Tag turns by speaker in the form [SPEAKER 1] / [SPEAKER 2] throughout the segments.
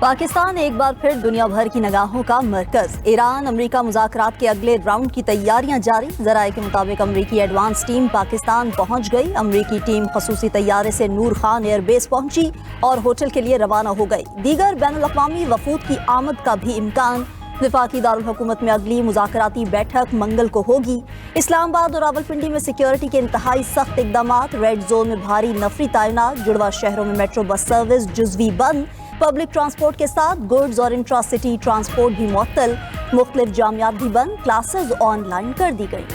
[SPEAKER 1] پاکستان ایک بار پھر دنیا بھر کی نگاہوں کا مرکز۔ ایران امریکہ مذاکرات کے اگلے راؤنڈ کی تیاریاں جاری۔ ذرائع کے مطابق امریکی ایڈوانس ٹیم پاکستان پہنچ گئی۔ امریکی ٹیم خصوصی طیارے سے نور خان ایئر بیس پہنچی اور ہوٹل کے لیے روانہ ہو گئی۔ دیگر بین الاقوامی وفود کی آمد کا بھی امکان۔ وفاقی دارالحکومت میں اگلی مذاکراتی بیٹھک منگل کو ہوگی۔ اسلام آباد اور راولپنڈی میں سیکیورٹی کے انتہائی سخت اقدامات۔ ریڈ زون میں بھاری نفری تعینات۔ جڑواں شہروں میں میٹرو بس سروس جزوی بند۔ پبلک ٹرانسپورٹ کے ساتھ گڈز اور انٹرا سٹی ٹرانسپورٹ بھی معطل۔ مختلف جامعات بھی بند۔ کلاسز آن لائن کر دی گئی۔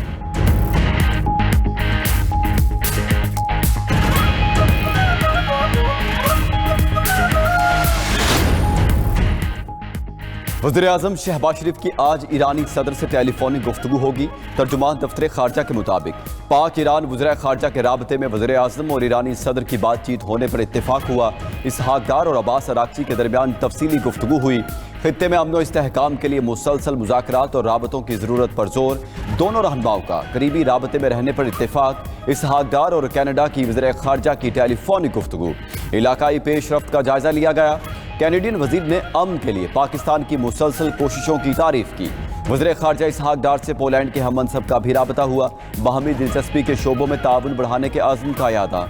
[SPEAKER 2] وزیراعظم شہباز شریف کی آج ایرانی صدر سے ٹیلی فونک گفتگو ہوگی۔ ترجمان دفتر خارجہ کے مطابق پاک ایران وزرائے خارجہ کے رابطے میں وزیراعظم اور ایرانی صدر کی بات چیت ہونے پر اتفاق ہوا۔ اسحاق ڈار اور عباس اراغچی کے درمیان تفصیلی گفتگو ہوئی۔ خطے میں امن و استحکام کے لیے مسلسل مذاکرات اور رابطوں کی ضرورت پر زور۔ دونوں رہنماؤں کا قریبی رابطے میں رہنے پر اتفاق۔ اسحاق ڈار اور کینیڈا کی وزیر خارجہ کی ٹیلی فونک گفتگو۔ علاقائی پیش رفت کا جائزہ لیا گیا۔ کینیڈین وزیر نے امن کے لیے پاکستان کی مسلسل کوششوں کی تعریف کی۔ وزیر خارجہ اسحاق ڈار سے پولینڈ کے ہم منصب کا بھی رابطہ ہوا۔ باہمی دلچسپی کے شعبوں میں تعاون بڑھانے کے عزم کا اعادہ۔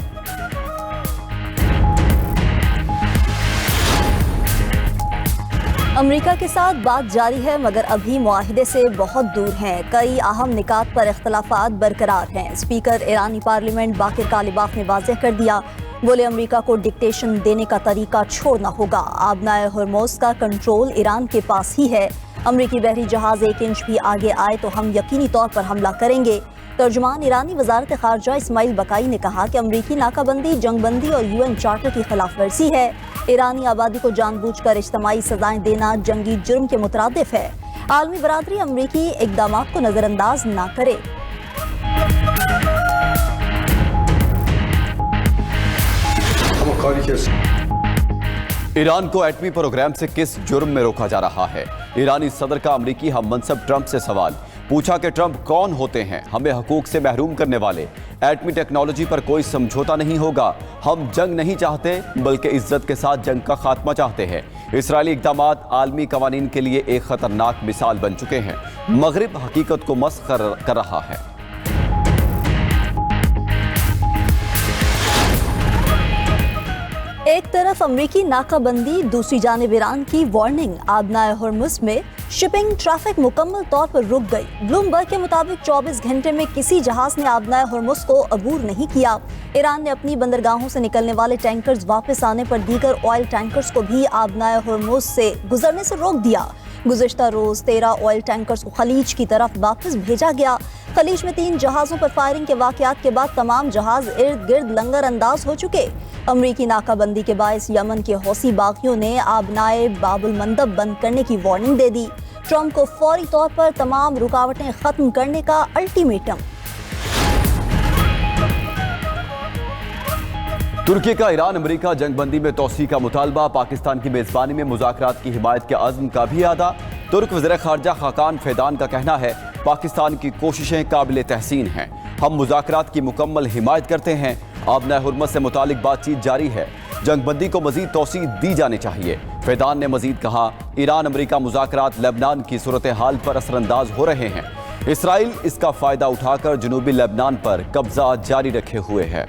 [SPEAKER 1] امریکہ کے ساتھ بات جاری ہے مگر ابھی معاہدے سے بہت دور ہیں۔ کئی اہم نکات پر اختلافات برقرار ہیں۔ اسپیکر ایرانی پارلیمنٹ باقر کالباف نے واضح کر دیا، بولے امریکہ کو ڈکٹیشن دینے کا طریقہ چھوڑنا ہوگا۔ آبنائے ہرموز کا کنٹرول ایران کے پاس ہی ہے۔ امریکی بحری جہاز 1 انچ بھی آگے آئے تو ہم یقینی طور پر حملہ کریں گے۔ ترجمان ایرانی وزارت خارجہ اسماعیل بقائی نے کہا کہ امریکی ناکہ بندی جنگ بندی اور UN چارٹر کی خلاف ورزی ہے۔ ایرانی آبادی کو جان بوجھ کر اجتماعی سزائیں دینا جنگی جرم کے مترادف ہے۔ عالمی برادری امریکی اقدامات کو نظر انداز نہ کرے۔
[SPEAKER 2] ایران کو ایٹمی پروگرام سے کس جرم میں روکا جا رہا ہے؟ ایرانی صدر کا امریکی ہم منصب ٹرمپ سے سوال۔ پوچھا کہ ٹرمپ کون ہوتے ہیں ہمیں حقوق سے محروم کرنے والے؟ ایٹمی ٹیکنالوجی پر کوئی سمجھوتا نہیں ہوگا۔ ہم جنگ نہیں چاہتے بلکہ عزت کے ساتھ جنگ کا خاتمہ چاہتے ہیں۔ اسرائیلی اقدامات عالمی قوانین کے لیے ایک خطرناک مثال بن چکے ہیں۔ مغرب حقیقت کو مسخ کر رہا ہے۔
[SPEAKER 1] ایک طرف امریکی ناکہ بندی، دوسری جانب ایران کی وارننگ۔ آبنائے ہرمز میں شپنگ ٹریفک مکمل طور پر رک گئی۔ بلومبرگ کے مطابق 24 گھنٹے میں کسی جہاز نے آبنائے ہرمز کو عبور نہیں کیا۔ ایران نے اپنی بندرگاہوں سے نکلنے والے ٹینکرز واپس آنے پر دیگر آئل ٹینکرز کو بھی آبنائے ہرمز سے گزرنے سے روک دیا۔ گزشتہ روز 13 آئل ٹینکرز کو خلیج کی طرف واپس بھیجا گیا۔ خلیج میں 3 جہازوں پر فائرنگ کے واقعات کے بعد تمام جہاز ارد گرد لنگر انداز ہو چکے۔ امریکی ناکہ بندی کے باعث یمن کے حوثی باغیوں نے آبنائے باب المندب بند کرنے کی وارننگ دے دی۔ ٹرمپ کو فوری طور پر تمام رکاوٹیں ختم کرنے کا الٹیمیٹم۔
[SPEAKER 2] ترکی کا ایران امریکہ جنگ بندی میں توسیع کا مطالبہ۔ پاکستان کی میزبانی میں مذاکرات کی حمایت کے عزم کا بھی اعادہ۔ ترک وزیر خارجہ خاقان فیدان کا کہنا ہے پاکستان کی کوششیں قابل تحسین ہیں۔ ہم مذاکرات کی مکمل حمایت کرتے ہیں۔ آبنائے ہرمز سے متعلق بات چیت جاری ہے۔ جنگ بندی کو مزید توسیع دی جانی چاہیے۔ فیدان نے مزید کہا ایران امریکہ مذاکرات لبنان کی صورتحال پر اثر انداز ہو رہے ہیں۔ اسرائیل اس کا فائدہ اٹھا کر جنوبی لبنان پر قبضہ جاری رکھے ہوئے ہے۔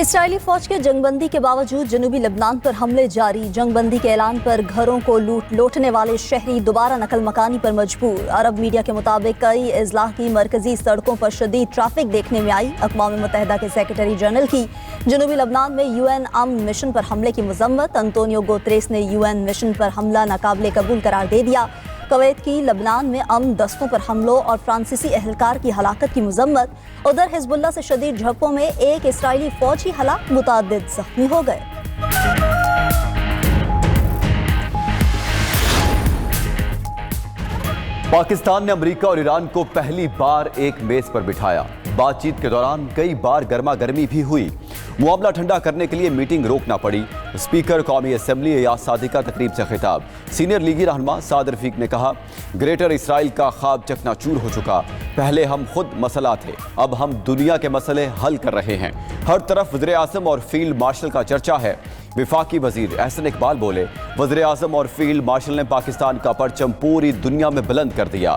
[SPEAKER 1] اسرائیلی فوج کے جنگ بندی کے باوجود جنوبی لبنان پر حملے جاری۔ جنگ بندی کے اعلان پر گھروں کو لوٹنے والے شہری دوبارہ نقل مکانی پر مجبور۔ عرب میڈیا کے مطابق کئی اضلاع کی مرکزی سڑکوں پر شدید ٹریفک دیکھنے میں آئی۔ اقوام متحدہ کے سیکرٹری جنرل کی جنوبی لبنان میں UN امن مشن پر حملے کی مذمت۔ انطونیو گوتریس نے UN مشن پر حملہ ناقابل قبول قرار دے دیا۔ کویت کی لبنان میں امن دستوں پر حملوں اور فرانسیسی اہلکار کی ہلاکت کی مذمت۔ ادھر حزب اللہ سے شدید جھڑپوں میں ایک اسرائیلی فوجی ہلاک، متعدد زخمی ہو گئے۔
[SPEAKER 2] پاکستان نے امریکہ اور ایران کو پہلی بار ایک میز پر بٹھایا۔ بات چیت کے دوران کئی بار گرما گرمی بھی ہوئی۔ معاملہ ٹھنڈا کرنے کے لیے میٹنگ روکنا پڑی۔ اسپیکر قومی اسمبلی ایاز صادقہ تقریب سے خطاب۔ سینئر لیگی رہنما سعد رفیق نے کہا گریٹر اسرائیل کا خواب چکنا چور ہو چکا۔ پہلے ہم خود مسئلہ تھے، اب ہم دنیا کے مسئلے حل کر رہے ہیں۔ ہر طرف وزیر اعظم اور فیلڈ مارشل کا چرچا ہے۔ وفاقی وزیر احسن اقبال بولے، وزیر اعظم اور فیلڈ مارشل نے پاکستان کا پرچم پوری دنیا میں بلند کر دیا۔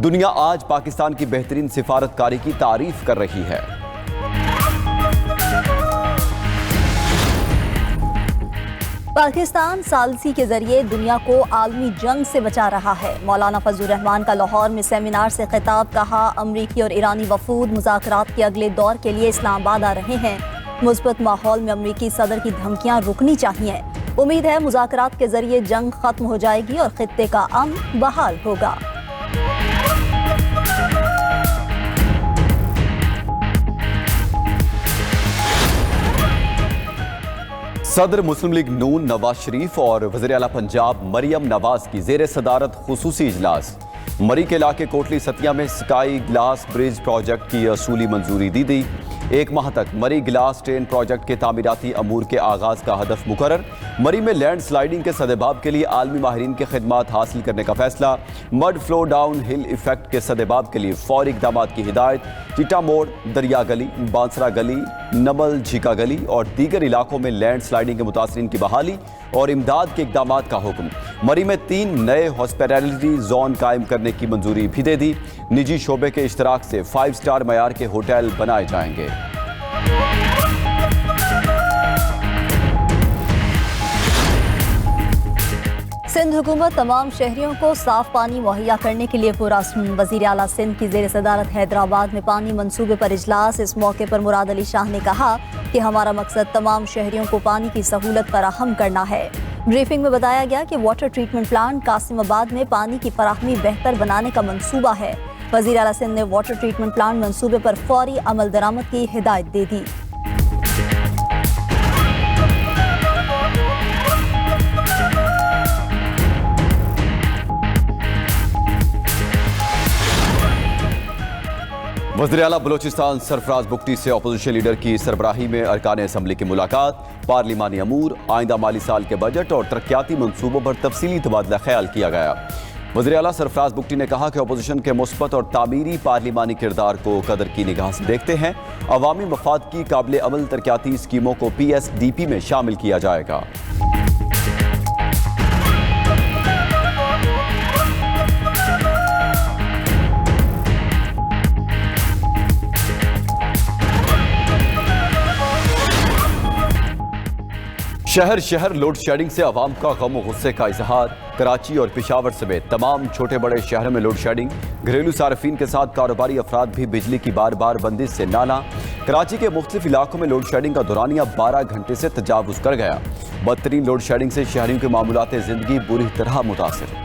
[SPEAKER 2] دنیا آج پاکستان کی بہترین سفارتکاری کی تعریف کر رہی ہے۔
[SPEAKER 1] پاکستان ثالثی کے ذریعے دنیا کو عالمی جنگ سے بچا رہا ہے۔ مولانا فضل الرحمان کا لاہور میں سیمینار سے خطاب، کہا امریکی اور ایرانی وفود مذاکرات کے اگلے دور کے لیے اسلام آباد آ رہے ہیں۔ مثبت ماحول میں امریکی صدر کی دھمکیاں رکنی چاہیے۔ امید ہے مذاکرات کے ذریعے جنگ ختم ہو جائے گی اور خطے کا امن بحال ہوگا۔
[SPEAKER 2] صدر مسلم لیگ نون نواز شریف اور وزیر اعلیٰ پنجاب مریم نواز کی زیر صدارت خصوصی اجلاس۔ مری کے علاقے کوٹلی ستیا میں سکائی گلاس برج پروجیکٹ کی اصولی منظوری دی گئی۔ 1 ماہ تک مری گلاس ٹرین پروجیکٹ کے تعمیراتی امور کے آغاز کا ہدف مقرر۔ مری میں لینڈ سلائیڈنگ کے سدباب کے لیے عالمی ماہرین کی خدمات حاصل کرنے کا فیصلہ۔ مڈ فلو ڈاؤن ہل ایفیکٹ کے سدباب کے لیے فوری اقدامات کی ہدایت۔ چیٹا موڑ، دریا گلی، بانسرا گلی، نمل جھیکا گلی اور دیگر علاقوں میں لینڈ سلائیڈنگ کے متاثرین کی بحالی اور امداد کے اقدامات کا حکم۔ مری میں 3 نئے ہاسپٹیلٹی زون قائم کرنے کی منظوری بھی دے دی۔ نجی شعبے کے اشتراک سے 5 سٹار معیار کے ہوٹل بنائے جائیں گے۔
[SPEAKER 1] سندھ حکومت تمام شہریوں کو صاف پانی مہیا کرنے کے لیے پرعزم۔ وزیر اعلیٰ سندھ کی زیر صدارت حیدرآباد میں پانی منصوبے پر اجلاس۔ اس موقع پر مراد علی شاہ نے کہا کہ ہمارا مقصد تمام شہریوں کو پانی کی سہولت فراہم کرنا ہے۔ بریفنگ میں بتایا گیا کہ واٹر ٹریٹمنٹ پلانٹ قاسم آباد میں پانی کی فراہمی بہتر بنانے کا منصوبہ ہے۔ وزیر اعلیٰ سندھ نے واٹر ٹریٹمنٹ پلانٹ منصوبے پر فوری عمل درآمد کی ہدایت دے دی۔
[SPEAKER 2] وزیر اعلیٰ بلوچستان سرفراز بگٹی سے اپوزیشن لیڈر کی سربراہی میں ارکان اسمبلی کی ملاقات۔ پارلیمانی امور، آئندہ مالی سال کے بجٹ اور ترقیاتی منصوبوں پر تفصیلی تبادلہ خیال کیا گیا۔ وزیر اعلیٰ سرفراز بگٹی نے کہا کہ اپوزیشن کے مثبت اور تعمیری پارلیمانی کردار کو قدر کی نگاہ سے دیکھتے ہیں۔ عوامی مفاد کی قابل عمل ترقیاتی اسکیموں کو PSDP میں شامل کیا جائے گا۔ شہر شہر لوڈ شیڈنگ سے عوام کا غم و غصے کا اظہار۔ کراچی اور پشاور سمیت تمام چھوٹے بڑے شہروں میں لوڈ شیڈنگ۔ گھریلو صارفین کے ساتھ کاروباری افراد بھی بجلی کی بار بار بندش سے نالاں۔ کراچی کے مختلف علاقوں میں لوڈ شیڈنگ کا دورانیہ 12 گھنٹے سے تجاوز کر گیا۔ بدترین لوڈ شیڈنگ سے شہریوں کے معمولات زندگی بری طرح متاثر۔